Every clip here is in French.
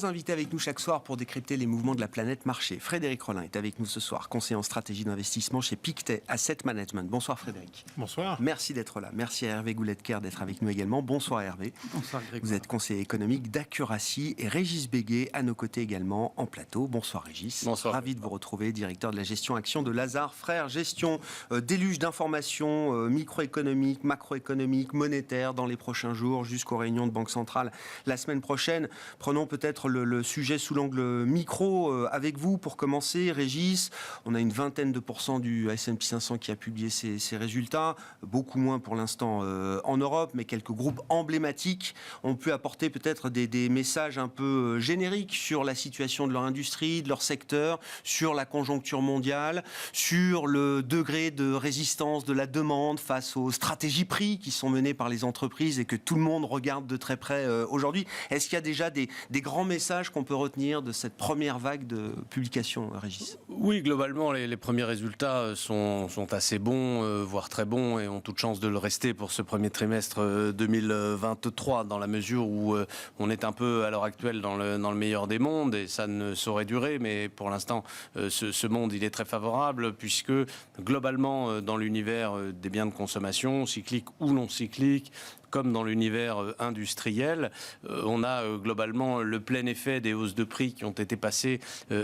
3 invités avec nous chaque soir pour décrypter les mouvements de la planète marché. Frédéric Rollin est avec nous ce soir, conseiller en stratégie d'investissement chez Pictet Asset Management. Bonsoir Frédéric. Bonsoir. Merci d'être là. Merci à Hervé Gouletker d'être avec nous également. Bonsoir Hervé. Bonsoir Grégoire. Vous êtes conseiller économique d'Accuracy et Régis Béguet à nos côtés également en plateau. Bonsoir Régis. Bonsoir. Ravi de vous retrouver, directeur de la gestion action de Lazare Frères Gestion. Déluge d'informations microéconomiques, macroéconomiques, monétaires dans les prochains jours jusqu'aux réunions de Banque Centrale la semaine prochaine. Prenons peut-être le sujet sous l'angle micro avec vous pour commencer. Régis, on a une vingtaine de pourcents du S&P 500 qui a publié ses résultats, beaucoup moins pour l'instant en Europe, mais quelques groupes emblématiques ont pu apporter peut-être des messages un peu génériques sur la situation de leur industrie, de leur secteur, sur la conjoncture mondiale, sur le degré de résistance de la demande face aux stratégies prix qui sont menées par les entreprises et que tout le monde regarde de très près aujourd'hui. Est-ce qu'il y a déjà des grands messages qu'on peut retenir de cette première vague de publications, Régis? Oui, globalement, les premiers résultats sont assez bons, voire très bons, et ont toute chance de le rester pour ce premier trimestre 2023, dans la mesure où on est un peu, à l'heure actuelle, dans le meilleur des mondes, et ça ne saurait durer, mais pour l'instant, ce monde, il est très favorable, puisque, globalement, dans l'univers des biens de consommation, cycliques ou non cycliques, comme dans l'univers industriel, on a globalement le plein effet des hausses de prix qui ont été passées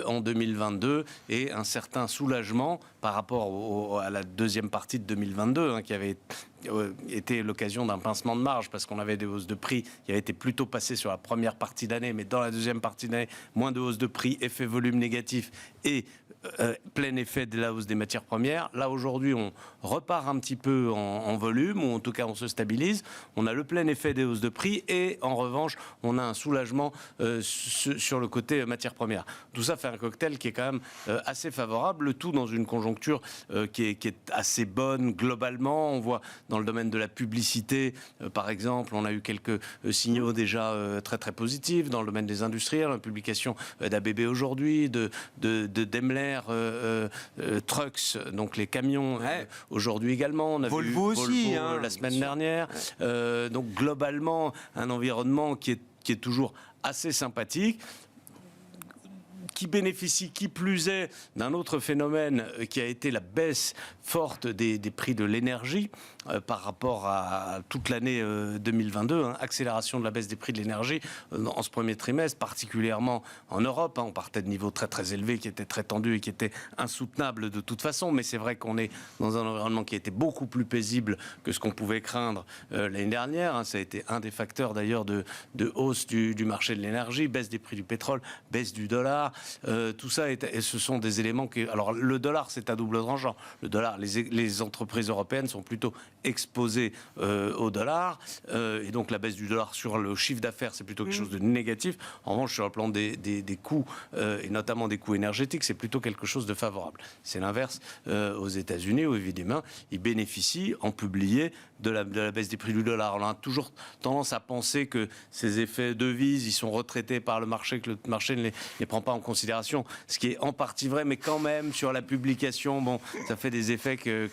en 2022 et un certain soulagement par rapport à la deuxième partie de 2022, qui avait été l'occasion d'un pincement de marge parce qu'on avait des hausses de prix qui avaient été plutôt passées sur la première partie d'année, mais dans la deuxième partie d'année, moins de hausses de prix, effet volume négatif et plein effet de la hausse des matières premières. Là, aujourd'hui, on repart un petit peu en volume, ou en tout cas, on se stabilise. On a le plein effet des hausses de prix et, en revanche, on a un soulagement sur le côté matières premières. Tout ça fait un cocktail qui est quand même assez favorable, le tout dans une conjoncture qui est assez bonne globalement. On voit dans le domaine de la publicité, par exemple, on a eu quelques signaux déjà très très positifs. Dans le domaine des industriels, la publication d'ABB aujourd'hui, de Daimler Trucks, donc les camions, aujourd'hui également. On a Volvo vu aussi, Volvo la semaine dernière. Donc globalement, un environnement qui est toujours assez sympathique, qui bénéficie, qui plus est, d'un autre phénomène qui a été la baisse forte des prix de l'énergie par rapport à toute l'année 2022, accélération de la baisse des prix de l'énergie en ce premier trimestre, particulièrement en Europe. On partait de niveaux très très élevés qui étaient très tendus et qui étaient insoutenables de toute façon, mais c'est vrai qu'on est dans un environnement qui était beaucoup plus paisible que ce qu'on pouvait craindre l'année dernière. Ça a été un des facteurs d'ailleurs de hausse du marché de l'énergie, baisse des prix du pétrole, baisse du dollar. Tout ça, et ce sont des éléments qui... Alors, le dollar, c'est à double tranchant. Le dollar, les entreprises européennes sont plutôt exposées au dollar. Et donc, la baisse du dollar sur le chiffre d'affaires, c'est plutôt quelque chose de négatif. En revanche, sur le plan des coûts, et notamment des coûts énergétiques, c'est plutôt quelque chose de favorable. C'est l'inverse aux États-Unis, où évidemment, ils bénéficient, en publié, de la baisse des prix du dollar. On a toujours tendance à penser que ces effets devises, ils sont retraités par le marché, que le marché ne les prend pas en considération, ce qui est en partie vrai, mais quand même, sur la publication, bon, ça fait des effets que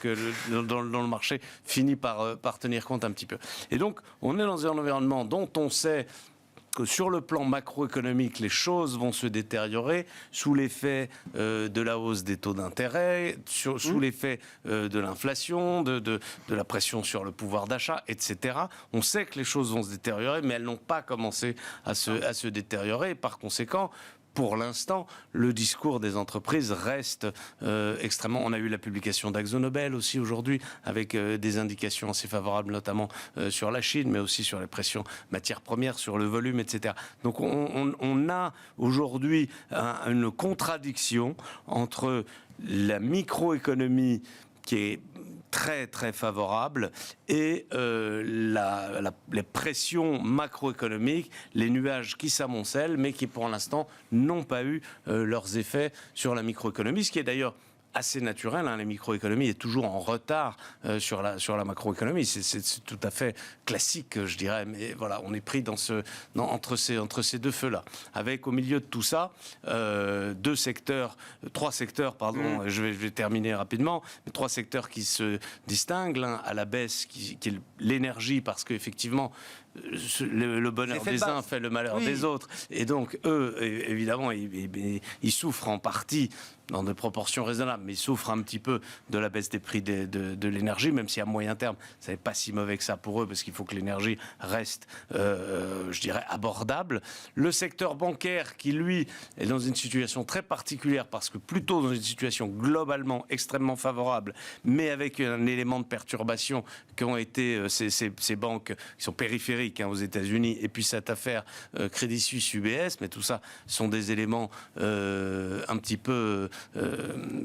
dans le marché finit par tenir compte un petit peu. Et donc, on est dans un environnement dont on sait que sur le plan macroéconomique, les choses vont se détériorer sous l'effet de la hausse des taux d'intérêt, sous l'effet de l'inflation, de la pression sur le pouvoir d'achat, etc. On sait que les choses vont se détériorer, mais elles n'ont pas commencé à se détériorer. Et par conséquent, pour l'instant, le discours des entreprises reste extrêmement... On a eu la publication d'AkzoNobel aussi aujourd'hui, avec des indications assez favorables, notamment sur la Chine, mais aussi sur les pressions matières premières, sur le volume, etc. Donc on a aujourd'hui une contradiction entre la microéconomie qui est très très favorable et les pressions macroéconomiques, les nuages qui s'amoncellent mais qui pour l'instant n'ont pas eu leurs effets sur la microéconomie, ce qui est d'ailleurs assez naturel. La microéconomie est toujours en retard sur la macroéconomie. C'est tout à fait classique, je dirais. Mais voilà, on est pris entre ces deux feux-là. Avec au milieu de tout ça, trois secteurs, pardon, je vais terminer rapidement, mais trois secteurs qui se distinguent. L'un à la baisse, qui est l'énergie, parce qu'effectivement, le bonheur des uns fait le malheur des autres. Et donc, eux, évidemment, ils souffrent en partie dans des proportions raisonnables, mais ils souffrent un petit peu de la baisse des prix de l'énergie, même si à moyen terme, ça n'est pas si mauvais que ça pour eux, parce qu'il faut que l'énergie reste, je dirais, abordable. Le secteur bancaire, qui lui est dans une situation très particulière, parce que plutôt dans une situation globalement extrêmement favorable, mais avec un élément de perturbation qui ont été ces banques qui sont périphériques aux États-Unis, et puis cette affaire Crédit Suisse UBS, mais tout ça sont des éléments un petit peu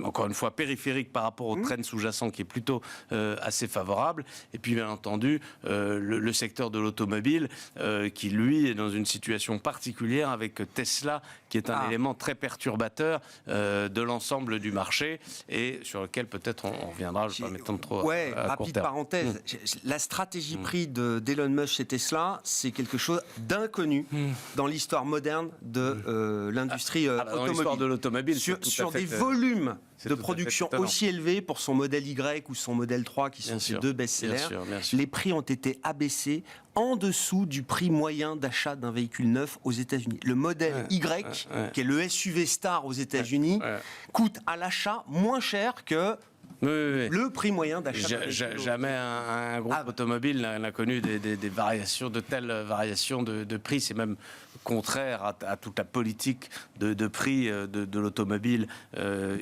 encore une fois périphérique par rapport au trend sous-jacent qui est plutôt assez favorable. Et puis bien entendu le secteur de l'automobile qui lui est dans une situation particulière avec Tesla qui est un élément très perturbateur de l'ensemble du marché et sur lequel peut-être on reviendra, je ne vais pas m'étendre trop à court terme. Parenthèse, la stratégie prix d'Elon Musk chez Tesla, c'est quelque chose d'inconnu dans l'histoire moderne de l'industrie automobile. Dans l'histoire de l'automobile, sur des volumes de production aussi élevés pour son modèle Y ou son modèle 3 qui sont ces deux best-sellers, les prix ont été abaissés en dessous du prix moyen d'achat d'un véhicule neuf aux États-Unis. Le modèle Y, qui est le SUV star aux États-Unis, coûte à l'achat moins cher que le prix moyen d'achat. Jamais un groupe automobile n'a connu des variations, de telles variations de prix. C'est même contraire à toute la politique de prix de l'automobile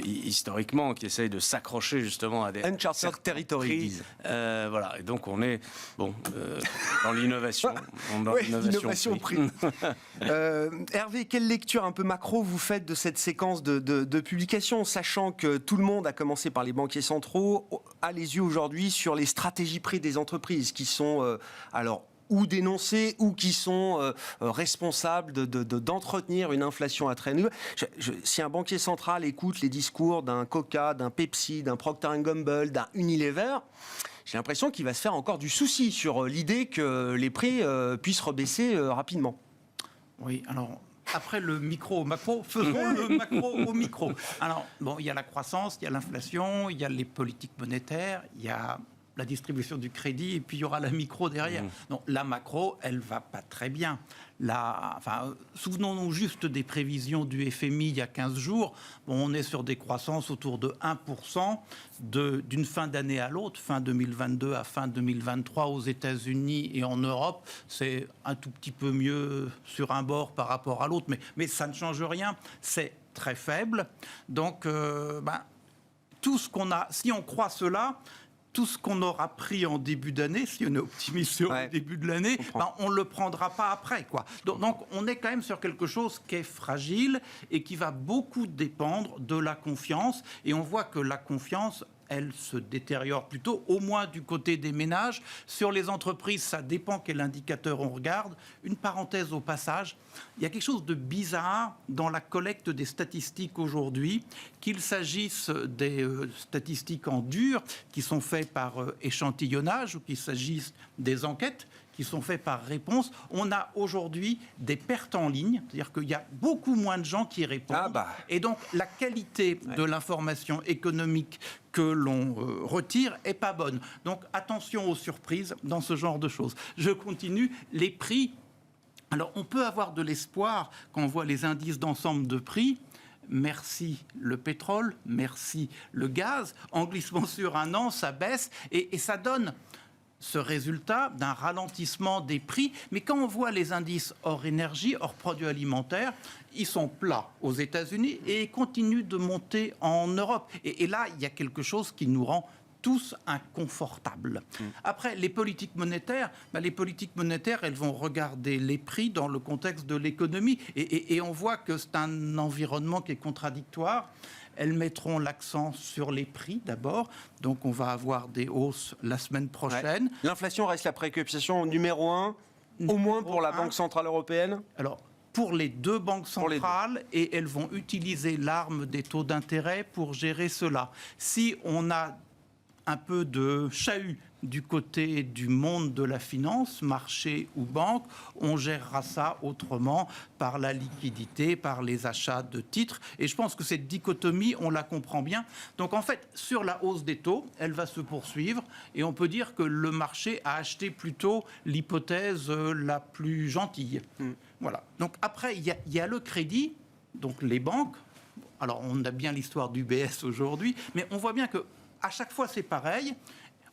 historiquement, qui essaye de s'accrocher justement à des Uncharted Territory. Voilà. Et donc on est dans l'innovation. L'innovation prix. Hervé, quelle lecture un peu macro vous faites de cette séquence de publications, sachant que tout le monde, à commencer par les banquiers centraux, a les yeux aujourd'hui sur les stratégies prix des entreprises qui sont ou dénoncés ou qui sont responsables d'entretenir une inflation à très nulle. Si un banquier central écoute les discours d'un Coca, d'un Pepsi, d'un Procter & Gamble, d'un Unilever, j'ai l'impression qu'il va se faire encore du souci sur l'idée que les prix puissent rebaisser rapidement. Oui, alors après le micro au macro, faisons le macro au micro. Alors, bon, il y a la croissance, il y a l'inflation, il y a les politiques monétaires, il y a la distribution du crédit, et puis il y aura la micro derrière. Non, la macro, elle va pas très bien. Souvenons-nous juste des prévisions du FMI il y a 15 jours. Bon, on est sur des croissances autour de 1% d'une fin d'année à l'autre, fin 2022 à fin 2023 aux États-Unis et en Europe. C'est un tout petit peu mieux sur un bord par rapport à l'autre, mais ça ne change rien. C'est très faible. Donc, tout ce qu'on a, si on croit cela, tout ce qu'on aura pris en début d'année, si on est optimiste sur le début de l'année, on ne le prendra pas après, quoi. Donc, on est quand même sur quelque chose qui est fragile et qui va beaucoup dépendre de la confiance. Et on voit que la confiance, elle se détériore plutôt, au moins du côté des ménages. Sur les entreprises, ça dépend quel indicateur on regarde. Une parenthèse au passage, il y a quelque chose de bizarre dans la collecte des statistiques aujourd'hui, qu'il s'agisse des statistiques en dur, qui sont faites par échantillonnage, ou qu'il s'agisse des enquêtes qui sont faits par réponse. On a aujourd'hui des pertes en ligne, c'est-à-dire qu'il y a beaucoup moins de gens qui répondent. Et donc, la qualité de l'information économique que l'on retire est pas bonne. Donc, attention aux surprises dans ce genre de choses. Je continue. Les prix. Alors, on peut avoir de l'espoir quand on voit les indices d'ensemble de prix. Merci le pétrole, merci le gaz. En glissement sur un an, ça baisse et ça donne ce résultat d'un ralentissement des prix. Mais quand on voit les indices hors énergie, hors produits alimentaires, ils sont plats aux États-Unis et ils continuent de monter en Europe. Et là, il y a quelque chose qui nous rend tous inconfortables. Après, les politiques monétaires, elles vont regarder les prix dans le contexte de l'économie. Et on voit que c'est un environnement qui est contradictoire. Elles mettront l'accent sur les prix d'abord. Donc, on va avoir des hausses la semaine prochaine. Ouais. L'inflation reste la préoccupation numéro 1, au moins pour la Banque Centrale Européenne. Alors, pour les deux banques centrales, et elles vont utiliser l'arme des taux d'intérêt pour gérer cela. Si on a un peu de chahut du côté du monde de la finance, marché ou banque. On gérera ça autrement, par la liquidité, par les achats de titres. Et je pense que cette dichotomie, on la comprend bien. Donc en fait, sur la hausse des taux, elle va se poursuivre. Et on peut dire que le marché a acheté plutôt l'hypothèse la plus gentille. Voilà. Donc après, il y a le crédit, donc les banques. Alors on a bien l'histoire d'UBS aujourd'hui, mais on voit bien que à chaque fois c'est pareil.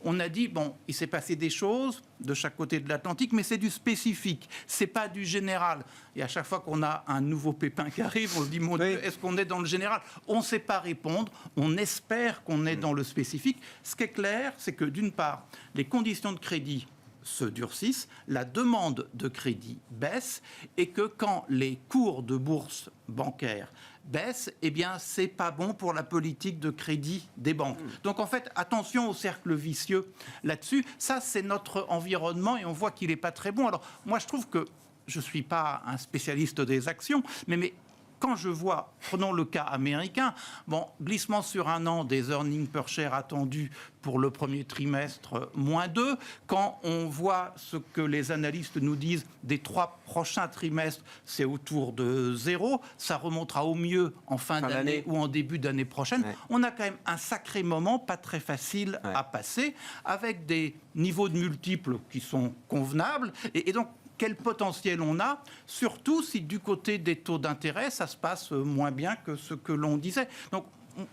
On a dit, bon, il s'est passé des choses de chaque côté de l'Atlantique, mais c'est du spécifique, c'est pas du général. Et à chaque fois qu'on a un nouveau pépin qui arrive, on se dit, mon Dieu, est-ce qu'on est dans le général? On ne sait pas répondre, on espère qu'on est dans le spécifique. Ce qui est clair, c'est que d'une part, les conditions de crédit se durcissent, la demande de crédit baisse, et que quand les cours de bourse bancaire baisse, eh bien, c'est pas bon pour la politique de crédit des banques. Donc, en fait, attention au cercle vicieux là-dessus. Ça, c'est notre environnement et on voit qu'il n'est pas très bon. Alors, moi, je trouve que je ne suis pas un spécialiste des actions, mais quand je vois, prenons le cas américain, bon, glissement sur un an des earnings per share attendus pour le premier trimestre, -2. Quand on voit ce que les analystes nous disent des 3 prochains trimestres, c'est autour de 0. Ça remontera au mieux en fin d'année ou en début d'année prochaine. Ouais. On a quand même un sacré moment, pas très facile à passer, avec des niveaux de multiples qui sont convenables. Et donc, quel potentiel on a, surtout si du côté des taux d'intérêt, ça se passe moins bien que ce que l'on disait. Donc,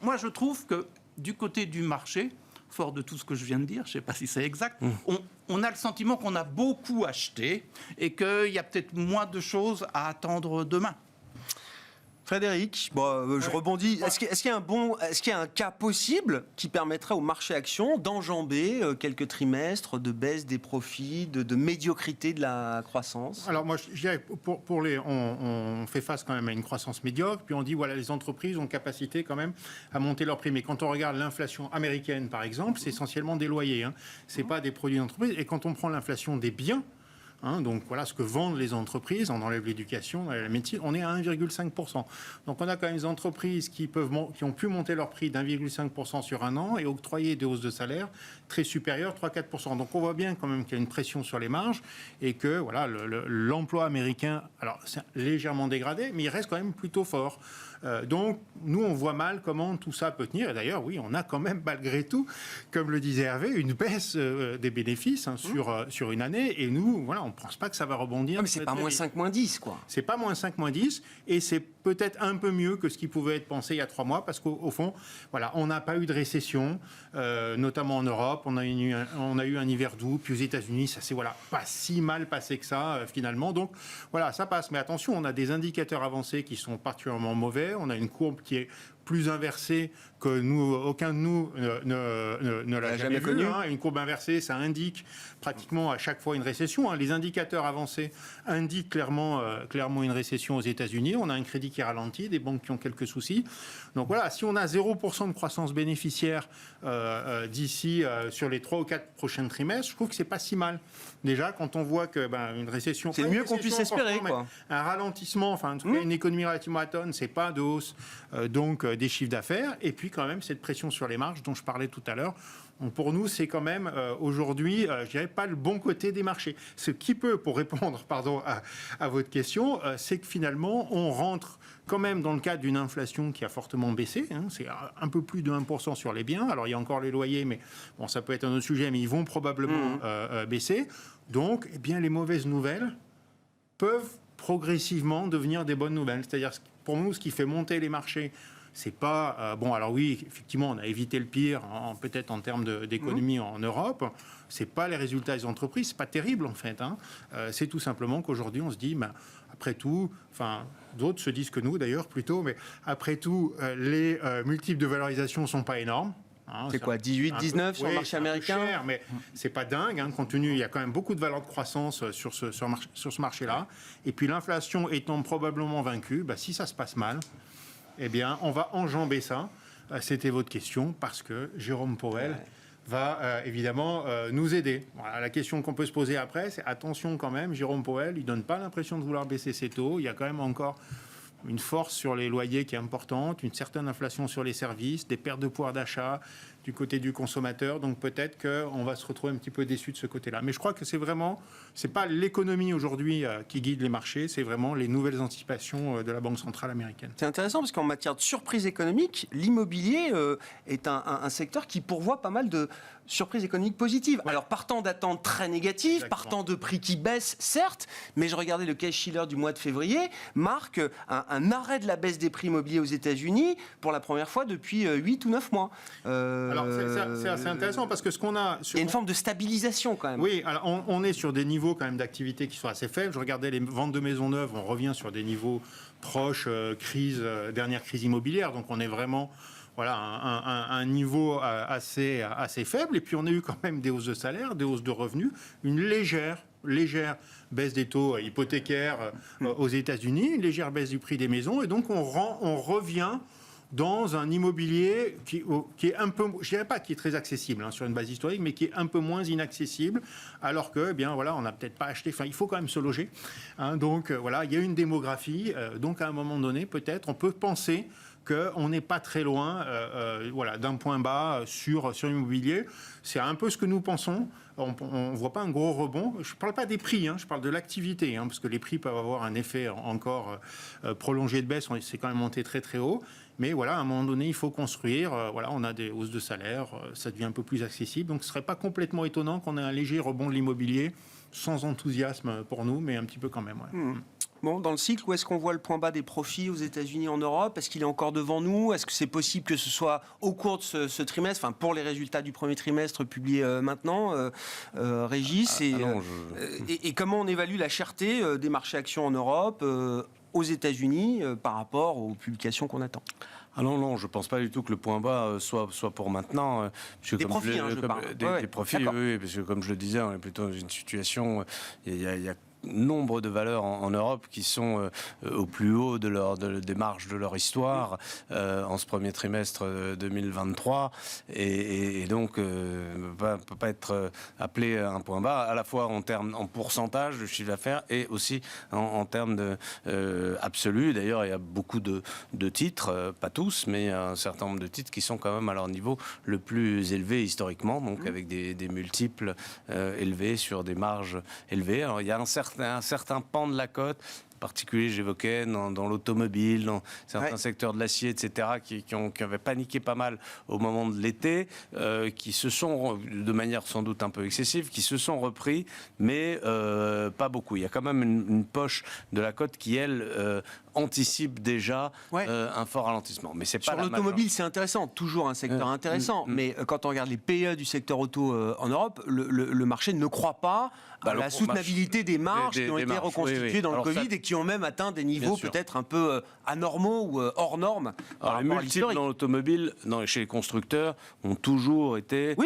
moi, je trouve que du côté du marché, fort de tout ce que je viens de dire, je ne sais pas si c'est exact, on a le sentiment qu'on a beaucoup acheté et qu'il y a peut-être moins de choses à attendre demain. Frédéric, je rebondis. Est-ce qu'il y a un cas possible qui permettrait au marché action d'enjamber quelques trimestres de baisse des profits, de médiocrité de la croissance? Alors moi, je dirais, on fait face quand même à une croissance médiocre, puis on dit, voilà, les entreprises ont capacité quand même à monter leurs prix. Mais quand on regarde l'inflation américaine, par exemple, c'est essentiellement des loyers. C'est pas des produits d'entreprise. Et quand on prend l'inflation des biens, donc voilà ce que vendent les entreprises, on enlève l'éducation, on enlève la médecine, on est à 1,5%. Donc on a quand même des entreprises qui ont pu monter leur prix d'1,5% sur un an et octroyer des hausses de salaire très supérieures, 3-4%. Donc on voit bien quand même qu'il y a une pression sur les marges et que voilà, l'emploi américain, alors c'est légèrement dégradé, mais il reste quand même plutôt fort. Donc, nous, on voit mal comment tout ça peut tenir. Et d'ailleurs, oui, on a quand même, malgré tout, comme le disait Hervé, une baisse des bénéfices sur une année. Et nous, voilà, on ne pense pas que ça va rebondir. Non, mais c'est pas -5, -10, quoi. C'est pas -5, -10. Et c'est peut-être un peu mieux que ce qui pouvait être pensé il y a 3 mois. Parce qu'au fond, voilà, on n'a pas eu de récession, notamment en Europe. On a eu un hiver doux. Puis aux États-Unis, ça s'est pas si mal passé que ça, finalement. Donc, voilà, ça passe. Mais attention, on a des indicateurs avancés qui sont particulièrement mauvais. On a une courbe qui est plus inversée que nous, aucun de nous ne l'a jamais connue. Une courbe inversée, ça indique pratiquement à chaque fois une récession. Les indicateurs avancés indiquent clairement une récession aux États-Unis. On a un crédit qui ralentit, des banques qui ont quelques soucis. Donc voilà, si on a 0% de croissance bénéficiaire d'ici sur les 3 ou 4 prochains trimestres, je trouve que c'est pas si mal. Déjà, quand on voit que une récession... C'est mieux qu'on puisse espérer, quoi. Un ralentissement, enfin en tout cas une économie relativement atone, c'est pas de hausse donc des chiffres d'affaires. Et puis quand même cette pression sur les marges dont je parlais tout à l'heure. Donc pour nous, c'est quand même aujourd'hui, je dirais pas le bon côté des marchés. Ce qui peut, pour répondre à votre question, c'est que finalement, on rentre quand même dans le cadre d'une inflation qui a fortement baissé. C'est un peu plus de 1% sur les biens. Alors il y a encore les loyers, mais bon, ça peut être un autre sujet, mais ils vont probablement baisser. Donc, eh bien, les mauvaises nouvelles peuvent progressivement devenir des bonnes nouvelles. C'est-à-dire, pour nous, ce qui fait monter les marchés, c'est pas... bon, alors oui, effectivement, on a évité le pire, peut-être en termes d'économie en Europe. C'est pas les résultats des entreprises, c'est pas terrible, en fait. C'est tout simplement qu'aujourd'hui, on se dit, après tout, enfin, d'autres se disent que nous, d'ailleurs, plutôt, mais après tout, les multiples de valorisation sont pas énormes. C'est quoi, 18, 19 sur le marché américain? C'est cher, mais c'est pas dingue, compte tenu, il y a quand même beaucoup de valeurs de croissance sur ce marché-là. Et puis l'inflation étant probablement vaincue, si ça se passe mal, eh bien, on va enjamber ça. C'était votre question, parce que Jérôme Powell va évidemment nous aider. Voilà, la question qu'on peut se poser après, c'est attention quand même, Jérôme Powell, il donne pas l'impression de vouloir baisser ses taux. Il y a quand même encore une force sur les loyers qui est importante, une certaine inflation sur les services, des pertes de pouvoir d'achat du côté du consommateur. Donc peut-être qu'on va se retrouver un petit peu déçu de ce côté-là. Mais je crois que c'est pas l'économie aujourd'hui qui guide les marchés, c'est vraiment les nouvelles anticipations de la Banque centrale américaine. C'est intéressant parce qu'en matière de surprise économique, l'immobilier est un secteur qui pourvoit pas mal de surprises économiques positives. Alors partant d'attentes très négatives, Exactement. partant de prix qui baissent, certes, mais je regardais le Case-Shiller du mois de février, marque un arrêt de la baisse des prix immobiliers aux États-Unis pour la première fois depuis 8 ou 9 mois. Alors c'est assez intéressant parce que ce qu'on a... Il y a une forme de stabilisation quand même. Oui, alors on est sur des niveaux quand même d'activité qui sont assez faibles. Je regardais les ventes de maisons neuves, on revient sur des niveaux proches dernière crise immobilière, donc on est vraiment un niveau assez faible. Et puis on a eu quand même des hausses de salaire, des hausses de revenus, une légère baisse des taux hypothécaires aux États-Unis, une légère baisse du prix des maisons, et donc on revient dans un immobilier qui est un peu, je dirais pas qui est très accessible sur une base historique, mais qui est un peu moins inaccessible, alors que, on n'a peut-être pas acheté, il faut quand même se loger. Donc, il y a une démographie, donc à un moment donné, peut-être, on peut penser qu'on n'est pas très loin d'un point bas sur l'immobilier. C'est un peu ce que nous pensons. On ne voit pas un gros rebond. Je ne parle pas des prix, je parle de l'activité, parce que les prix peuvent avoir un effet encore prolongé de baisse. C'est quand même monté très très haut. Mais à un moment donné, il faut construire. On a des hausses de salaire, ça devient un peu plus accessible. Donc ce ne serait pas complètement étonnant qu'on ait un léger rebond de l'immobilier, sans enthousiasme pour nous, mais un petit peu quand même. Bon, dans le cycle, où est-ce qu'on voit le point bas des profits aux États-Unis, en Europe? Est-ce qu'il est encore devant nous? Est-ce que c'est possible que ce soit au cours de ce trimestre, pour les résultats du premier trimestre publiés maintenant, Régis? Et comment on évalue la cherté des marchés actions en Europe, aux États-Unis, par rapport aux publications qu'on attend? Ah non, je ne pense pas du tout que le point bas soit pour maintenant. Des profits, je parle. Des profits, oui, parce que comme je le disais, on est plutôt dans une situation, il y a nombre de valeurs en Europe qui sont au plus haut des marges de leur histoire en ce premier trimestre 2023 et donc ne peut pas être appelé à un point bas à la fois en pourcentage de chiffre d'affaires et aussi en termes absolus. D'ailleurs, il y a beaucoup de titres, pas tous, mais un certain nombre de titres qui sont quand même à leur niveau le plus élevé historiquement, donc avec des multiples élevés sur des marges élevées. Alors il y a un certain pan de la cote, en particulier, j'évoquais, dans l'automobile, dans certains secteurs de l'acier, etc., qui avaient paniqué pas mal au moment de l'été, qui se sont, de manière sans doute un peu excessive, qui se sont repris, mais pas beaucoup. Il y a quand même une poche de la cote qui, elle, anticipe déjà un fort ralentissement. Mais c'est pas sur l'automobile, c'est intéressant, toujours un secteur intéressant, mais quand on regarde les PE du secteur auto en Europe, le marché ne croit pas à la soutenabilité des marges qui ont été reconstituées dans le Covid et qui ont même atteint des niveaux peut-être un peu anormaux ou hors normes. Les multiples dans l'automobile, chez les constructeurs, ont toujours été,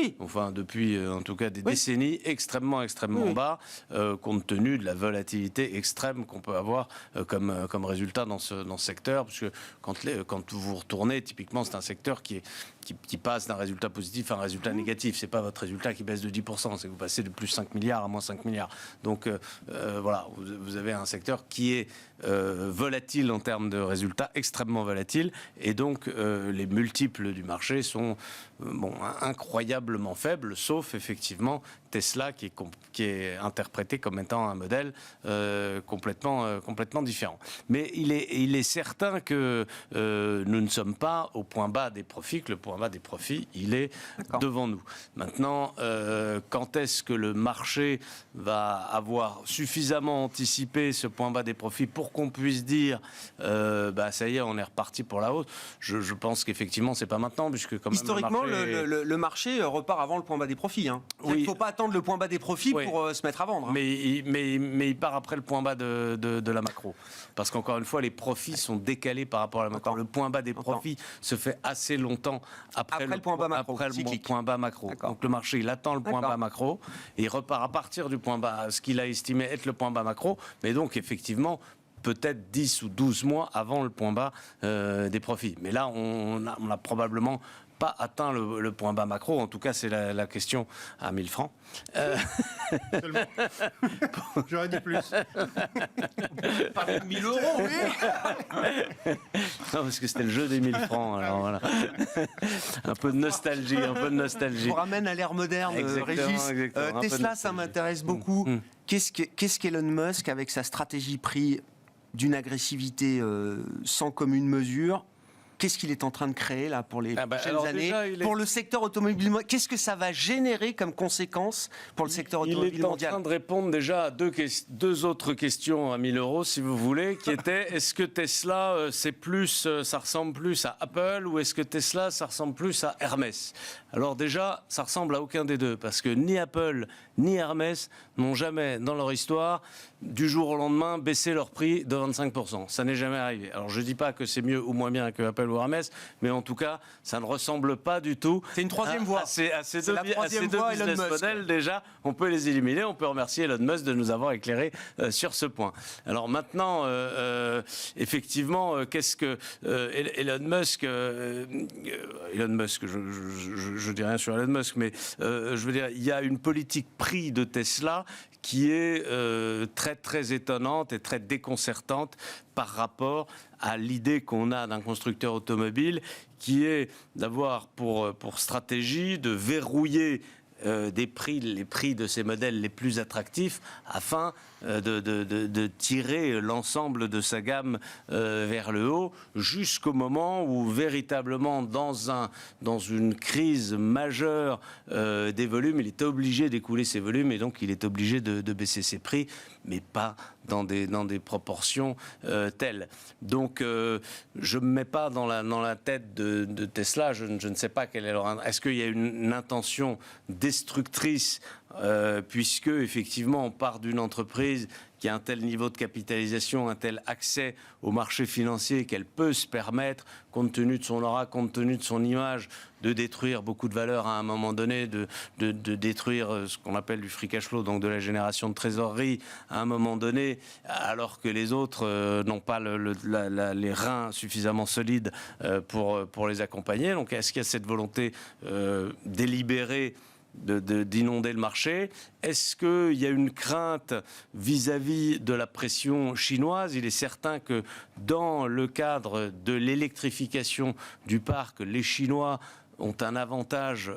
depuis en tout cas des décennies, extrêmement bas, compte tenu de la volatilité extrême qu'on peut avoir comme résultat dans ce secteur, parce que quand vous retournez, typiquement, c'est un secteur qui passe d'un résultat positif à un résultat négatif. C'est pas votre résultat qui baisse de 10%, c'est que vous passez de plus 5 milliards à moins 5 milliards. Donc vous avez un secteur qui est volatile en termes de résultats, extrêmement volatile, et donc les multiples du marché sont incroyablement faibles, sauf effectivement Tesla qui est interprété comme étant un modèle complètement différent. Mais il est certain que nous ne sommes pas au point bas des profits, que le point bas des profits, il est devant nous. Maintenant, quand est-ce que le marché va avoir suffisamment anticipé ce point bas des profits pour qu'on puisse dire ça y est, on est reparti pour la hausse? Je pense qu'effectivement, c'est pas maintenant, puisque comme historiquement, le marché repart avant le point bas des profits. Il ne faut pas attendre le point bas des profits pour se mettre à vendre. Mais il part après le point bas de la macro. Parce qu'encore une fois, les profits sont décalés par rapport à la macro. Le point bas des profits se fait assez longtemps après le point bas macro. Donc le marché, il attend le point bas macro et il repart à partir du point bas, ce qu'il a estimé être le point bas macro. Mais donc, effectivement, peut-être 10 ou 12 mois avant le point bas des profits. Mais là, on a probablement pas atteint le point bas macro. En tout cas, c'est la question à 1000 francs. Seulement. J'aurais dit plus. Pas 1000 euros, oui. Non, parce que c'était le jeu des 1000 francs. Alors voilà. Un peu de nostalgie, Je vous ramène à l'ère moderne, Régis. Exactement. Tesla, ça m'intéresse beaucoup. Qu'est-ce qu'Elon Musk, avec sa stratégie prix d'une agressivité sans commune mesure, qu'est-ce qu'il est en train de créer là pour les prochaines années pour le secteur automobile? Qu'est-ce que ça va générer comme conséquence pour le secteur automobile mondial? Il est en train de répondre déjà à deux autres questions à 1000 euros, si vous voulez, qui étaient est-ce que Tesla, ça ressemble plus à Apple, ou est-ce que Tesla, ça ressemble plus à Hermès? Alors déjà, ça ressemble à aucun des deux, parce que ni Apple ni Hermès n'ont jamais, dans leur histoire, du jour au lendemain, baissé leur prix de 25%. Ça n'est jamais arrivé. Alors je ne dis pas que c'est mieux ou moins bien que Apple ou Hermès, mais en tout cas, ça ne ressemble pas du tout. C'est une troisième voie. À ces deux voie, business models, déjà, on peut les éliminer. On peut remercier Elon Musk de nous avoir éclairé sur ce point. Alors maintenant, effectivement, qu'est-ce que Elon Musk, je dis rien sur Elon Musk, mais je veux dire, il y a une politique prix de Tesla qui est très très étonnante et très déconcertante par rapport à l'idée qu'on a d'un constructeur automobile, qui est d'avoir pour stratégie de verrouiller les prix de ces modèles les plus attractifs afin de tirer l'ensemble de sa gamme vers le haut, jusqu'au moment où véritablement dans une crise majeure des volumes, il est obligé d'écouler ses volumes, et donc il est obligé de baisser ses prix, mais pas dans des proportions telles. Donc je ne me mets pas dans la tête de Tesla. Je ne sais pas quelle est leur... Est-ce qu'il y a une intention destructrice, puisque effectivement on part d'une entreprise qui a un tel niveau de capitalisation, un tel accès au marché financier, qu'elle peut se permettre, compte tenu de son aura, compte tenu de son image, de détruire beaucoup de valeur à un moment donné, de détruire ce qu'on appelle du free cash flow, donc de la génération de trésorerie à un moment donné, alors que les autres n'ont pas les reins suffisamment solides pour les accompagner. Donc est-ce qu'il y a cette volonté délibérée d'inonder le marché? Est-ce qu'il y a une crainte vis-à-vis de la pression chinoise? Il est certain que dans le cadre de l'électrification du parc, les Chinois ont un avantage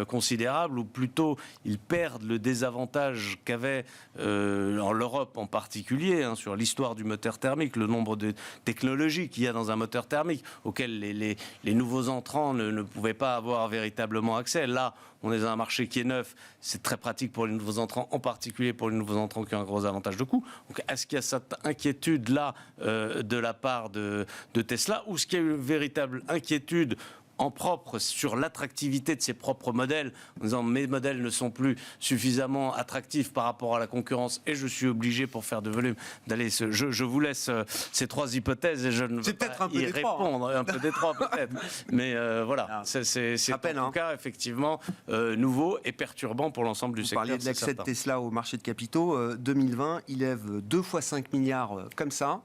considérable, ou plutôt ils perdent le désavantage qu'avait l'Europe en particulier, sur l'histoire du moteur thermique, le nombre de technologies qu'il y a dans un moteur thermique auxquelles les nouveaux entrants ne pouvaient pas avoir véritablement accès. Là, on est dans un marché qui est neuf, c'est très pratique pour les nouveaux entrants, en particulier pour les nouveaux entrants qui ont un gros avantage de coût. Donc, est-ce qu'il y a cette inquiétude-là de la part de Tesla, ou est-ce qu'il y a une véritable inquiétude en propre sur l'attractivité de ses propres modèles, en disant mes modèles ne sont plus suffisamment attractifs par rapport à la concurrence et je suis obligé, pour faire de volume, d'aller... Je vous laisse ces trois hypothèses et je ne veux pas y répondre. Un peu détroit peut-être. Mais voilà, c'est en tout cas effectivement nouveau et perturbant pour l'ensemble du secteur. Vous parliez de l'accès de Tesla au marché de capitaux. 2020, il lève 2 fois 5 milliards comme ça.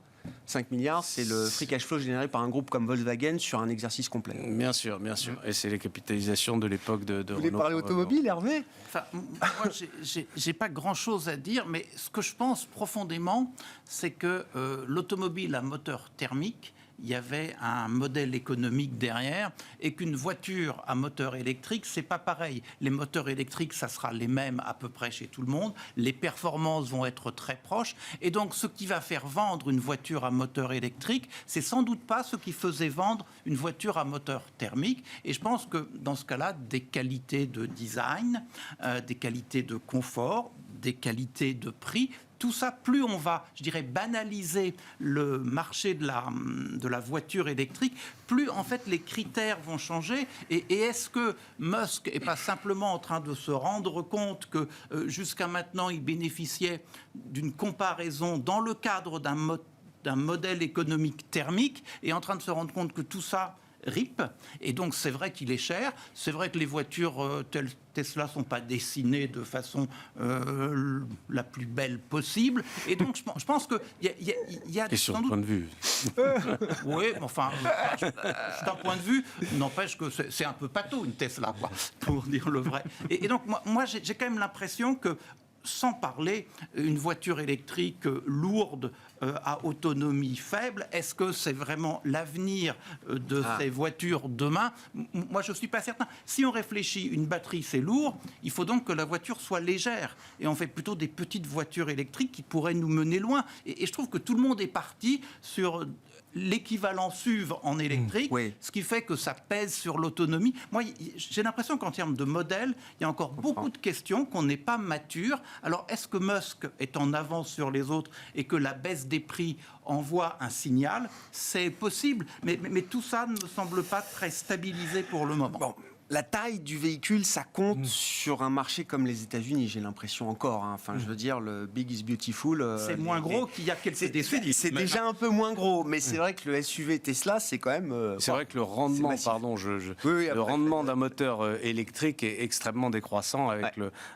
5 milliards, c'est le free cash flow généré par un groupe comme Volkswagen sur un exercice complet. Bien sûr, bien sûr. Et c'est les capitalisations de l'époque de Vous voulez parler automobile, Hervé? Enfin, moi, j'ai pas grand-chose à dire, mais ce que je pense profondément, c'est que l'automobile à moteur thermique, il y avait un modèle économique derrière, et qu'une voiture à moteur électrique, c'est pas pareil. Les moteurs électriques, ça sera les mêmes à peu près chez tout le monde. Les performances vont être très proches. Et donc, ce qui va faire vendre une voiture à moteur électrique, c'est sans doute pas ce qui faisait vendre une voiture à moteur thermique. Et je pense que dans ce cas-là, des qualités de design, des qualités de confort, des qualités de prix, tout ça, plus on va, je dirais, banaliser le marché de la voiture électrique, plus en fait les critères vont changer. Et est-ce que Musk n'est pas simplement en train de se rendre compte que jusqu'à maintenant il bénéficiait d'une comparaison dans le cadre d'un modèle économique thermique, et en train de se rendre compte que tout ça RIP. Et donc, c'est vrai qu'il est cher. C'est vrai que les voitures Tesla ne sont pas dessinées de façon la plus belle possible. Et donc, je pense qu'il y a Question sans de doute... point de vue. Oui, enfin, d'un point de vue, n'empêche que c'est un peu pâteau, une Tesla, quoi, pour dire le vrai. Et donc, moi j'ai quand même l'impression que, sans parler, une voiture électrique lourde à autonomie faible, est-ce que c'est vraiment l'avenir de ces voitures demain? Moi, je ne suis pas certain. Si on réfléchit, une batterie, c'est lourd, il faut donc que la voiture soit légère. Et on fait plutôt des petites voitures électriques qui pourraient nous mener loin. Et je trouve que tout le monde est parti sur l'équivalent SUV en électrique, ce qui fait que ça pèse sur l'autonomie. Moi, j'ai l'impression qu'en termes de modèle, il y a encore beaucoup de questions, qu'on n'est pas mature. Alors, est-ce que Musk est en avance sur les autres et que la baisse des prix envoie un signal? C'est possible, mais tout ça ne me semble pas très stabilisé pour le moment. Bon. La taille du véhicule, ça compte sur un marché comme les États-Unis, j'ai l'impression encore. Enfin, je veux dire, le Big is Beautiful. C'est moins gros qu'il y a quelques décennies. C'est déjà un peu moins gros, mais c'est vrai que le SUV Tesla, c'est quand même. C'est vrai que le rendement, le rendement d'un moteur électrique est extrêmement décroissant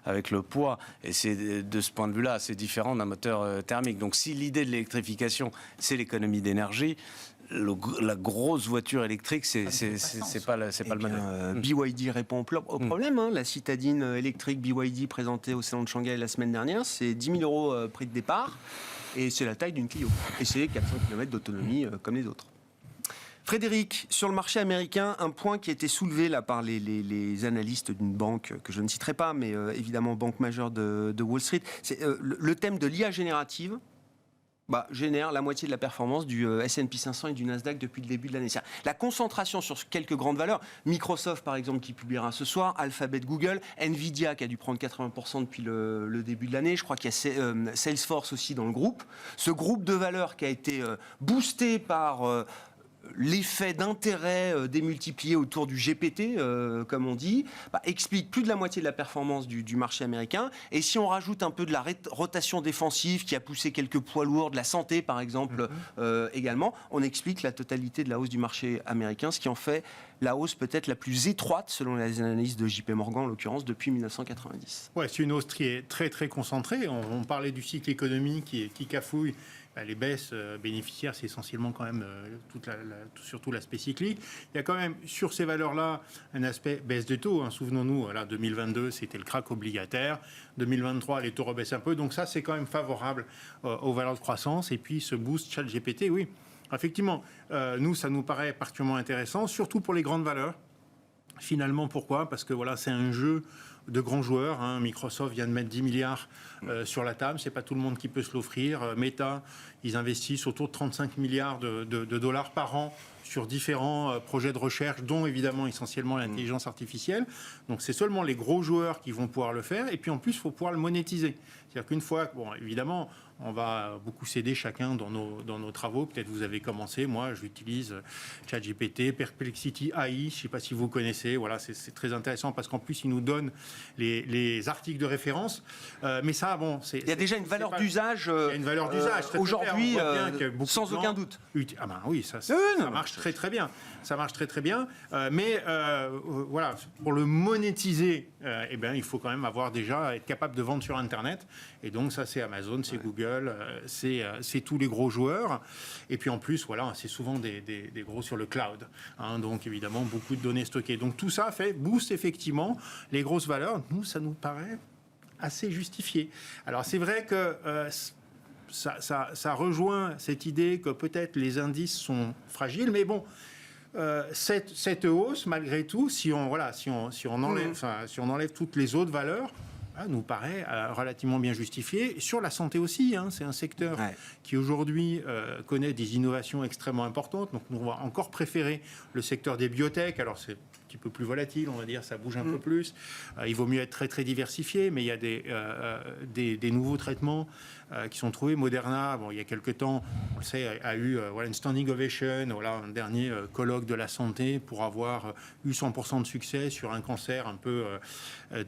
avec le poids, et c'est de ce point de vue-là assez différent d'un moteur thermique. Donc, si l'idée de l'électrification, c'est l'économie d'énergie, la grosse voiture électrique, c'est pas le modèle. BYD répond au problème. La citadine électrique BYD présentée au salon de Shanghai la semaine dernière, c'est 10 000 € prix de départ, et c'est la taille d'une Clio. Et c'est 400 km d'autonomie comme les autres. Frédéric, sur le marché américain, un point qui a été soulevé là par les analystes d'une banque que je ne citerai pas, mais évidemment banque majeure de Wall Street, c'est le thème de l'IA générative. Génère la moitié de la performance du S&P 500 et du Nasdaq depuis le début de l'année. La concentration sur quelques grandes valeurs, Microsoft par exemple qui publiera ce soir, Alphabet, Google, Nvidia qui a dû prendre 80% depuis le début de l'année, je crois qu'il y a Salesforce aussi dans le groupe. Ce groupe de valeurs qui a été boosté par l'effet d'intérêt démultiplié autour du GPT, comme on dit, explique plus de la moitié de la performance du marché américain. Et si on rajoute un peu de la rotation défensive qui a poussé quelques poids lourds, de la santé par exemple également, on explique la totalité de la hausse du marché américain, ce qui en fait la hausse peut-être la plus étroite, selon les analyses de JP Morgan en l'occurrence, depuis 1990. Ouais, c'est une hausse très très concentrée. On parlait du cycle économique qui cafouille. Les baisses bénéficiaires, c'est essentiellement quand même surtout l'aspect cyclique. Il y a quand même, sur ces valeurs-là, un aspect baisse de taux. Souvenons-nous, 2022, c'était le krach obligataire. 2023, les taux rebaissent un peu. Donc ça, c'est quand même favorable aux valeurs de croissance. Et puis, ce boost ChatGPT, oui. Effectivement, nous, ça nous paraît particulièrement intéressant, surtout pour les grandes valeurs. Finalement, pourquoi ? Parce que c'est un jeu de grands joueurs. Microsoft vient de mettre 10 milliards sur la table. C'est pas tout le monde qui peut se l'offrir. Meta, ils investissent autour de 35 milliards de dollars par an sur différents projets de recherche, dont évidemment essentiellement l'intelligence artificielle. Donc c'est seulement les gros joueurs qui vont pouvoir le faire. Et puis en plus, il faut pouvoir le monétiser. C'est-à-dire qu'une fois, évidemment, on va beaucoup s'aider chacun dans nos travaux. Peut-être vous avez commencé. Moi, j'utilise ChatGPT, Perplexity AI. Je ne sais pas si vous connaissez. C'est très intéressant parce qu'en plus, il nous donne les articles de référence. Mais ça, il y a déjà une valeur d'usage. Il y a une valeur d'usage aujourd'hui, sans aucun doute. Oui, ça marche très très bien. Ça marche très très bien. Mais pour le monétiser, il faut quand même être capable de vendre sur Internet. Et donc ça, c'est Amazon, c'est Google, c'est tous les gros joueurs. Et puis en plus, c'est souvent des gros sur le cloud. Donc évidemment, beaucoup de données stockées. Donc tout ça booste effectivement les grosses valeurs. Nous, ça nous paraît assez justifié. Alors c'est vrai que ça rejoint cette idée que peut-être les indices sont fragiles, mais bon. Cette hausse, malgré tout, si on enlève toutes les autres valeurs, nous paraît relativement bien justifiée. Sur la santé aussi, c'est un secteur qui aujourd'hui connaît des innovations extrêmement importantes. Donc nous, on va encore préférer le secteur des biotech. Alors c'est un petit peu plus volatile, on va dire, ça bouge un peu plus. Il vaut mieux être très très diversifié, mais il y a des nouveaux traitements qui sont trouvés. Moderna, il y a quelques temps, on le sait, a eu une standing ovation, un dernier colloque de la santé pour avoir eu 100% de succès sur un cancer un peu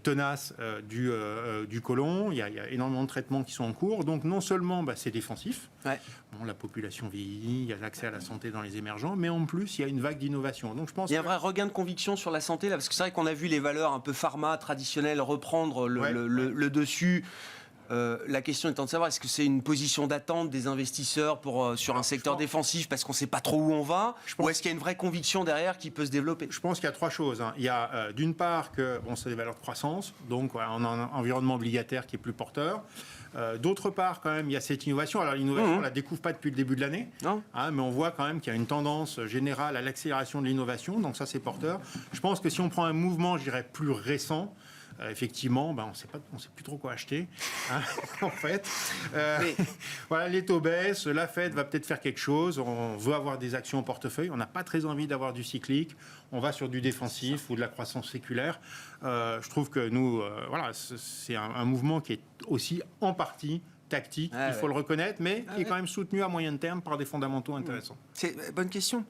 tenace du côlon. Il y a énormément de traitements qui sont en cours. Donc non seulement c'est défensif, la population vieillit, il y a l'accès à la santé dans les émergents, mais en plus il y a une vague d'innovation. Donc je pense il y a un vrai regain de conviction sur la santé là, parce que c'est vrai qu'on a vu les valeurs un peu pharma traditionnelles reprendre le dessus. La question étant de savoir, est-ce que c'est une position d'attente des investisseurs sur un secteur défensif parce qu'on ne sait pas trop où on va, ou est-ce qu'il y a une vraie conviction derrière qui peut se développer? Je pense qu'il y a trois choses. Il y a d'une part que c'est des valeurs de croissance, donc on a un environnement obligataire qui est plus porteur. D'autre part, quand même, il y a cette innovation. Alors l'innovation, on ne la découvre pas depuis le début de l'année, mais on voit quand même qu'il y a une tendance générale à l'accélération de l'innovation, donc ça c'est porteur. Je pense que si on prend un mouvement, je dirais, plus récent, effectivement, on ne sait plus trop quoi acheter, en fait. Les taux baissent, la Fed va peut-être faire quelque chose, on veut avoir des actions au portefeuille, on n'a pas très envie d'avoir du cyclique, on va sur du défensif ou de la croissance séculaire. Je trouve que nous, c'est un mouvement qui est aussi en partie tactique, il faut le reconnaître, mais qui est quand même soutenu à moyen terme par des fondamentaux intéressants. C'est une bonne question.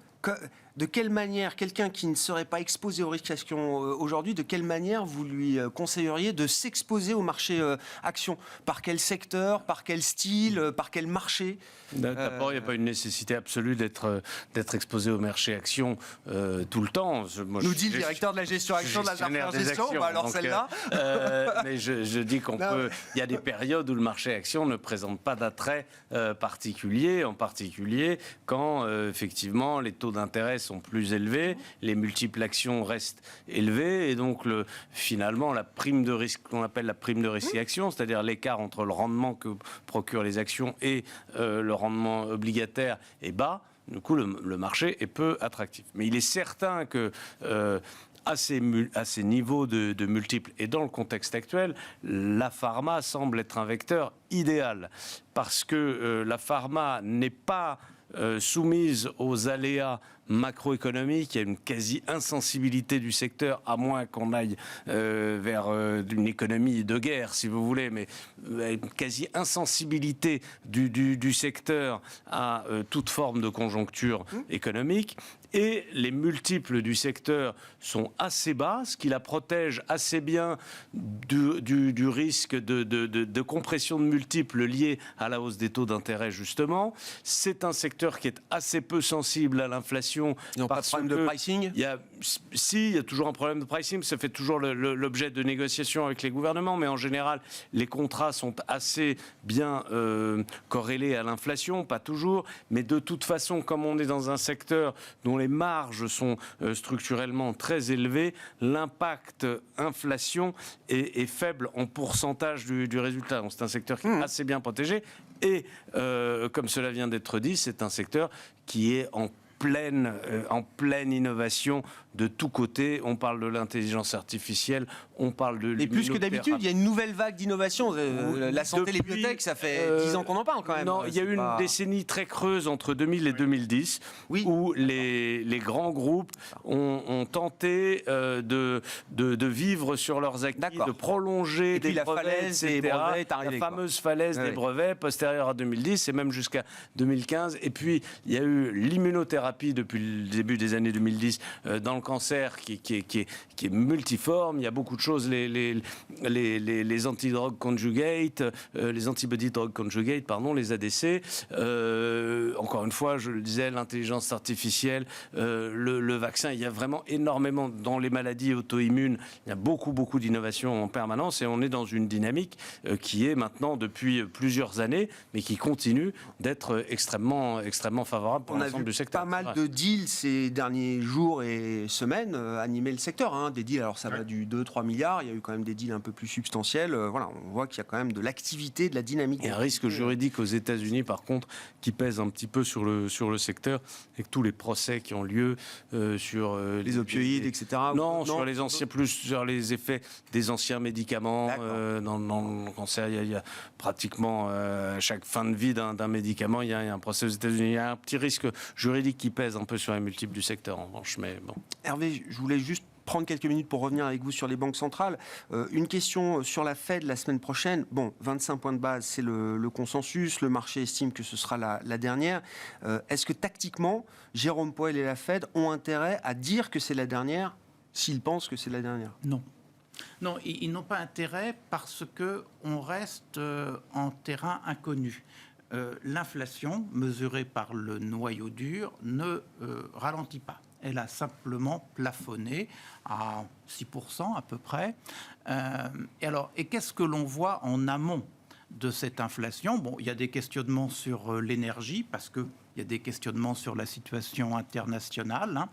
De quelle manière, quelqu'un qui ne serait pas exposé aux risques actions aujourd'hui, de quelle manière vous lui conseilleriez de s'exposer au marché actions? Par quel secteur, par quel style, par quel marché? D'abord, il n'y a pas une nécessité absolue d'être exposé au marché actions tout le temps. Nous dit le directeur de la gestion action de Lazard Frères Gestion, alors celle-là. Mais je dis il y a des périodes où le marché actions ne présente pas d'attrait particulier, en particulier quand effectivement les taux d'intérêt sont plus élevés, les multiples actions restent élevés, et donc finalement la prime de risque qu'on appelle la prime de risque action, c'est-à-dire l'écart entre le rendement que procurent les actions et le rendement obligataire est bas. Du coup, le marché est peu attractif. Mais il est certain que à ces niveaux de multiples et dans le contexte actuel, la pharma semble être un vecteur idéal parce que la pharma n'est pas soumise aux aléas macroéconomiques. Il y a une quasi-insensibilité du secteur, à moins qu'on aille vers une économie de guerre, si vous voulez, mais une quasi-insensibilité du secteur à toute forme de conjoncture économique. Et les multiples du secteur sont assez bas, ce qui la protège assez bien du risque de compression de multiples liés à la hausse des taux d'intérêt, justement. C'est un secteur qui est assez peu sensible à l'inflation. Ils n'ont pas de problème de pricing? Il y a toujours un problème de pricing. Ça fait toujours l'objet de négociations avec les gouvernements, mais en général, les contrats sont assez bien corrélés à l'inflation, pas toujours. Mais de toute façon, comme on est dans un secteur dont les marges sont structurellement très élevées, l'impact inflation est faible en pourcentage du résultat. Donc c'est un secteur qui est assez bien protégé. Et comme cela vient d'être dit, c'est un secteur qui est en pleine innovation de tous côtés. On parle de l'intelligence artificielle, on parle de et plus que d'habitude, il y a une nouvelle vague d'innovation. La santé, les biotech, ça fait 10 ans qu'on en parle quand même. Non, il y a eu une décennie très creuse entre 2000 et 2010, où les grands groupes ont tenté de vivre sur leurs actifs, de prolonger des brevets, etc. La fameuse falaise des brevets postérieure à 2010 et même jusqu'à 2015. Et puis, il y a eu l'immunothérapie depuis le début des années 2010 dans le cancer qui est multiforme. Il y a beaucoup de choses, les antidrogues conjugate, les antibody drug conjugate, pardon, les ADC. Encore une fois, je le disais, l'intelligence artificielle, le vaccin. Il y a vraiment énormément dans les maladies auto-immunes. Il y a beaucoup d'innovations en permanence et on est dans une dynamique qui est maintenant depuis plusieurs années, mais qui continue d'être extrêmement favorable pour l'ensemble du secteur. On a vu pas mal de deals ces derniers jours et semaines animer le secteur. Des deals, alors ça va du 2-3 milliards. Il y a eu quand même des deals un peu plus substantiels. Voilà, on voit qu'il y a quand même de l'activité, de la dynamique. Et un risque juridique aux États-Unis, par contre, qui pèse un petit peu sur le secteur, avec tous les procès qui ont lieu sur les opioïdes, etc. Non, sur les anciens, plus sur les effets des anciens médicaments dans le cancer. Il y a pratiquement à chaque fin de vie d'un médicament, il y a un procès aux États-Unis. Il y a un petit risque juridique qui pèse un peu sur les multiples du secteur, en revanche. Mais bon. Hervé, je voulais juste prendre quelques minutes pour revenir avec vous sur les banques centrales. Une question sur la Fed la semaine prochaine. Bon, 25 points de base, c'est le consensus. Le marché estime que ce sera la dernière. Est-ce que tactiquement, Jérôme Powell et la Fed ont intérêt à dire que c'est la dernière s'ils pensent que c'est la dernière? Non. Non, ils n'ont pas intérêt parce qu'on reste en terrain inconnu. L'inflation, mesurée par le noyau dur, ne ralentit pas. Elle a simplement plafonné à 6% à peu près. Et qu'est-ce que l'on voit en amont de cette inflation? Bon, il y a des questionnements sur l'énergie, parce qu'il y a des questionnements sur la situation internationale,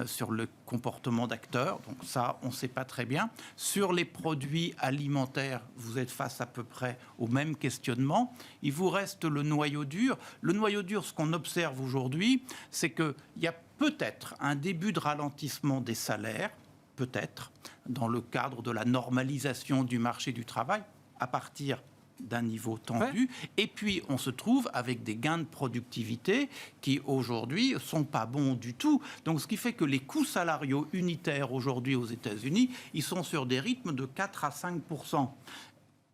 sur le comportement d'acteurs. Donc ça, on ne sait pas très bien. Sur les produits alimentaires, vous êtes face à peu près au même questionnement. Il vous reste le noyau dur. Le noyau dur, ce qu'on observe aujourd'hui, c'est qu'il y a peut-être un début de ralentissement des salaires, peut-être, dans le cadre de la normalisation du marché du travail, à partir d'un niveau tendu, et puis on se trouve avec des gains de productivité qui aujourd'hui sont pas bons du tout. Donc ce qui fait que les coûts salariaux unitaires aujourd'hui aux États-Unis, ils sont sur des rythmes de 4 à 5%.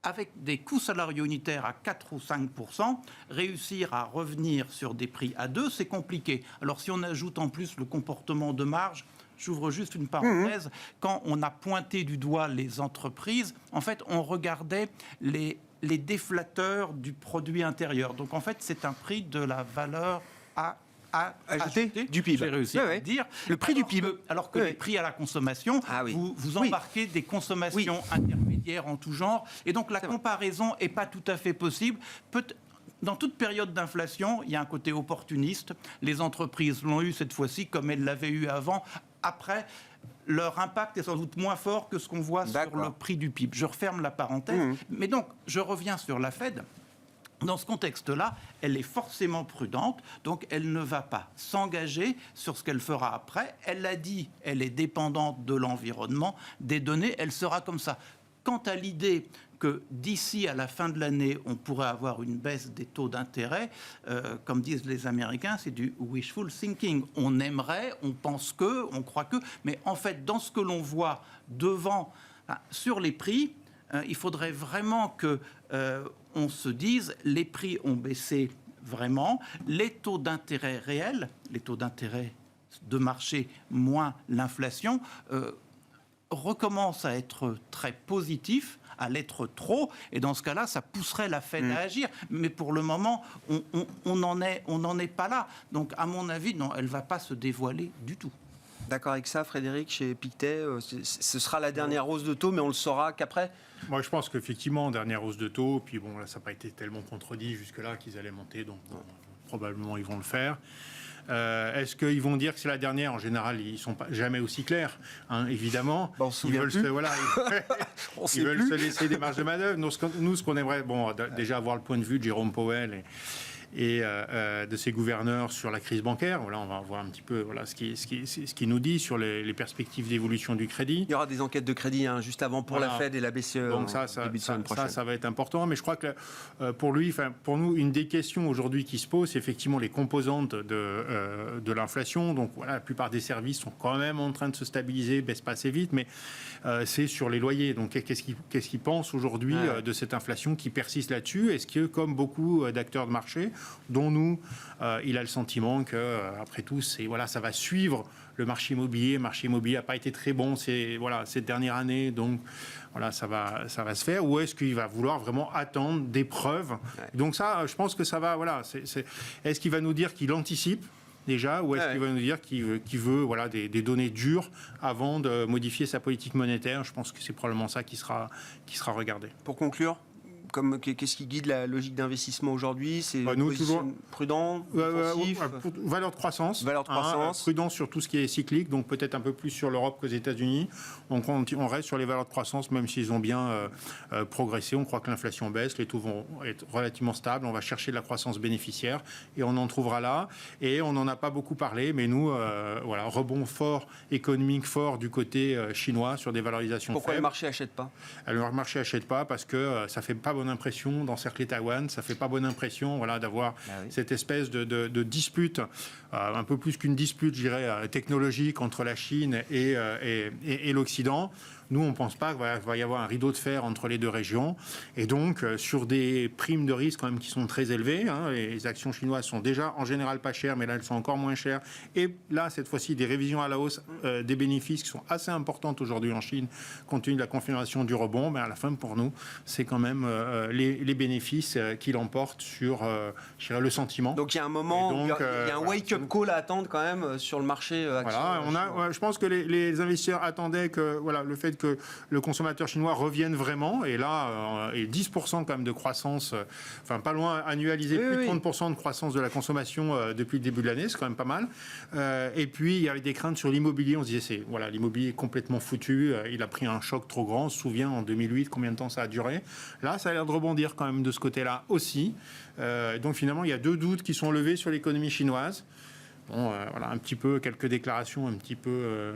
Avec des coûts salariaux unitaires à 4 ou 5%, réussir à revenir sur des prix à 2, c'est compliqué. Alors si on ajoute en plus le comportement de marge, j'ouvre juste une parenthèse, quand on a pointé du doigt les entreprises, en fait on regardait les déflateurs du produit intérieur. Donc en fait c'est un prix de la valeur ajouté du PIB. J'ai réussi à dire. Le prix du PIB. Alors que les prix à la consommation, vous embarquez des consommations intermédiaires en tout genre. Et donc la comparaison n'est pas tout à fait possible. Dans toute période d'inflation, il y a un côté opportuniste. Les entreprises l'ont eu cette fois-ci comme elles l'avaient eu avant. Après, leur impact est sans doute moins fort que ce qu'on voit sur le prix du PIB. Je referme la parenthèse. Mais donc, je reviens sur la Fed. Dans ce contexte-là, elle est forcément prudente, donc elle ne va pas s'engager sur ce qu'elle fera après. Elle l'a dit, elle est dépendante de l'environnement, des données, elle sera comme ça. Quant à l'idée que d'ici à la fin de l'année, on pourrait avoir une baisse des taux d'intérêt, comme disent les Américains, c'est du wishful thinking. On aimerait, on pense que, on croit que, mais en fait, dans ce que l'on voit devant, sur les prix, il faudrait vraiment que on se dise les prix ont baissé vraiment, les taux d'intérêt réels, les taux d'intérêt de marché moins l'inflation, recommencent à être très positifs, à l'être trop, et dans ce cas-là, ça pousserait la Fed à agir. Mais pour le moment, on n'en est pas là. Donc, à mon avis, non, elle ne va pas se dévoiler du tout. D'accord avec ça, Frédéric, chez Pictet, ce sera la dernière hausse de taux, mais on le saura qu'après? Moi, je pense qu'effectivement, dernière hausse de taux, puis bon, là, ça n'a pas été tellement contredit jusque-là qu'ils allaient monter, donc probablement ils vont le faire. Est-ce qu'ils vont dire que c'est la dernière? En général, ils ne sont pas jamais aussi clairs, évidemment. Bon, ils veulent se laisser des marges de manœuvre. Nous, ce qu'on aimerait, déjà avoir le point de vue de Jérôme Powell et de ses gouverneurs sur la crise bancaire. Voilà, on va voir un petit peu ce qu'il nous dit sur les perspectives d'évolution du crédit. Il y aura des enquêtes de crédit juste avant pour la Fed et la BCE. Donc ça va être important. Mais je crois que pour nous, une des questions aujourd'hui qui se pose, c'est effectivement les composantes de l'inflation. Donc voilà, la plupart des services sont quand même en train de se stabiliser, baissent pas assez vite, mais c'est sur les loyers. Donc qu'est-ce qu'ils pensent aujourd'hui de cette inflation qui persiste là-dessus? Est-ce que, comme beaucoup d'acteurs de marché, dont nous, il a le sentiment que, après tout, ça va suivre le marché immobilier. Le marché immobilier n'a pas été très bon cette dernière année, donc ça va se faire. Ou est-ce qu'il va vouloir vraiment attendre des preuves? Donc ça, je pense que ça va. Est-ce qu'il va nous dire qu'il anticipe déjà, ou est-ce qu'il va nous dire qu'il veut des données dures avant de modifier sa politique monétaire? Je pense que c'est probablement ça qui sera regardé. Pour conclure, qu'est-ce qui guide la logique d'investissement aujourd'hui? C'est nous, toujours prudent, valeur de croissance. Prudent sur tout ce qui est cyclique, donc peut-être un peu plus sur l'Europe qu'aux États-Unis. On reste sur les valeurs de croissance, même s'ils ont bien progressé. On croit que l'inflation baisse, les taux vont être relativement stables. On va chercher de la croissance bénéficiaire et on en trouvera là. Et on n'en a pas beaucoup parlé, mais nous, rebond fort, économique fort du côté chinois sur des valorisations Pourquoi faibles. le marché n'achète pas? Le marché n'achète pas parce que ça fait pas bonne bonne impression d'encercler Taïwan, ça fait pas bonne impression, voilà, d'avoir cette espèce de dispute, un peu plus qu'une dispute, je dirais, technologique entre la Chine et l'Occident. Nous, on ne pense pas qu'il va y avoir un rideau de fer entre les deux régions. Et donc, sur des primes de risque quand même qui sont très élevées, les actions chinoises sont déjà en général pas chères, mais là, elles sont encore moins chères. Et là, cette fois-ci, des révisions à la hausse des bénéfices qui sont assez importantes aujourd'hui en Chine, compte tenu de la confirmation du rebond. Mais à la fin, pour nous, c'est quand même les bénéfices qui l'emportent sur je dirais, le sentiment. Donc, il y a un moment, donc, il y a un wake-up call à attendre quand même sur le marché action. Voilà, je pense que les investisseurs attendaient que le fait que le consommateur chinois revienne vraiment, et là, et 10% quand même de croissance, enfin pas loin, annualisé, plus de 30% de croissance de la consommation depuis le début de l'année, c'est quand même pas mal. Et puis, il y avait des craintes sur l'immobilier, on se disait, l'immobilier est complètement foutu, il a pris un choc trop grand, on se souvient en 2008 combien de temps ça a duré. Là, ça a l'air de rebondir quand même de ce côté-là aussi. Donc finalement, il y a 2 doutes qui sont levés sur l'économie chinoise. Bon, un petit peu, quelques déclarations un petit peu...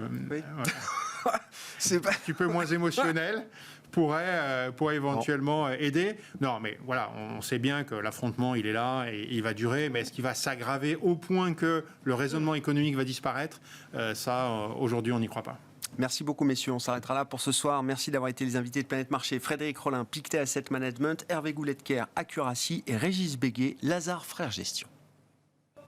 C'est pas... un petit peu moins émotionnel pourrait éventuellement aider. Non, mais voilà, on sait bien que l'affrontement, il est là et il va durer, mais est-ce qu'il va s'aggraver au point que le raisonnement économique va disparaître ? Ça, aujourd'hui, on n'y croit pas. Merci beaucoup, messieurs. On s'arrêtera là pour ce soir. Merci d'avoir été les invités de Planète Marché. Frédéric Rollin, Pictet Asset Management, Hervé Goulet-Kerr, Accuracy et Régis Béguet, Lazard Frères Gestion.